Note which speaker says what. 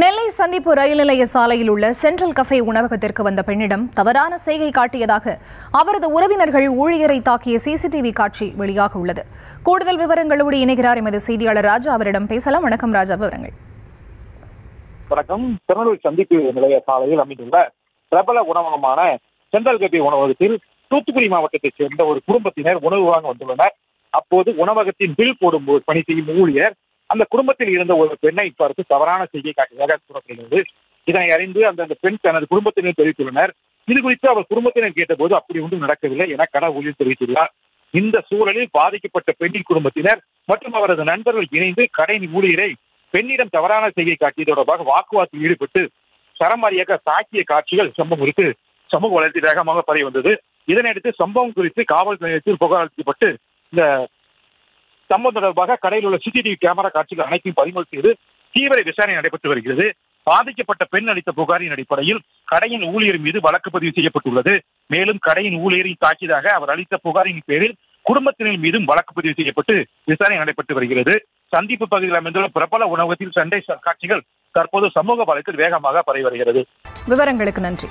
Speaker 1: நெல்லை சந்திப்பு ரயில் நிலைய சாலையில் உள்ள சென்ட்ரல் கஃபே உணவகத்திற்கு வந்த பெண்ணிடம் தவறான செய்கை காட்டியதாக அவரது உறவினர்கள் ஊழியரை தாக்கிய சிசிடிவி காட்சி வெளியாக உள்ளது. கூடுதல் விவரங்களோடு இணைகிறார் எமது செய்தியாளர் ராஜா. அவரிடம் பேசலாம். வணக்கம் ராஜா, விவரங்கள்.
Speaker 2: வணக்கம். திருநெல்வேலி சந்திப்பு நிலைய சாலையில் அமைந்துள்ள பிரபல உணவகமான சென்ட்ரல் கஃபே உணவகத்தில் தூத்துக்குடி மாவட்டத்தைச் சேர்ந்த ஒரு குடும்பத்தினர் உணவு வாங்க வந்துள்ளனர். அப்போது உணவகத்தின் பில் போடும்போது பணி செய்யும் ஊழியர் அந்த குடும்பத்தில் இருந்த ஒரு பெண்ணை பார்த்து தவறான செய்கை காட்டியதாக கூறப்படுகிறது. இதனை அறிந்து அந்த பெண் தனது குடும்பத்தினர் தெரிவித்துள்ளனர். இது குறித்து அவர் குடும்பத்தினர் கேட்டபோது அப்படி ஒன்றும் நடக்கவில்லை என கடை ஊழியர் தெரிவித்துள்ளார். இந்த சூழலில் பாதிக்கப்பட்ட பெண்ணின் குடும்பத்தினர் மற்றும் அவரது நண்பர்கள் இணைந்து கடையின் ஊழியரை பெண்ணிடம் தவறான செய்கை காட்டியது தொடர்பாக வாக்குவாதத்தில் ஈடுபட்டு சரமாரியாக தாக்கிய காட்சிகள் சம்பவம் குறித்து சமூக வலைதளத்தில் வேகமாக பரவி வந்தது. இதனையடுத்து சம்பவம் குறித்து காவல் நிலையத்தில் புகார் அளிக்கப்பட்டு இந்த சம்பவம் தொடர்பாக கடையில் உள்ள சிசிடிவி கேமரா காட்சிகள் அனைத்தையும் பதிவு செய்து தீவிர விசாரணை நடைபெற்று வருகிறது. பாதிக்கப்பட்ட பெண் அளித்த புகாரின் அடிப்படையில் கடையின் ஊழியர் மீது வழக்கு பதிவு செய்யப்பட்டுள்ளது. மேலும் கடையின் ஊழியரை தாக்கியதாக அவர் அளித்த புகாரின் பேரில் குடும்பத்தினர் மீதும் வழக்கு பதிவு செய்யப்பட்டு விசாரணை நடைபெற்று வருகிறது. சந்திப்பு பகுதியில் அமைந்துள்ள பிரபல உணவகத்தில் சண்டை காட்சிகள் தற்போது சமூக வலைத்தில் வேகமாக பரவி வருகிறது.
Speaker 1: விவரங்களுக்கு நன்றி.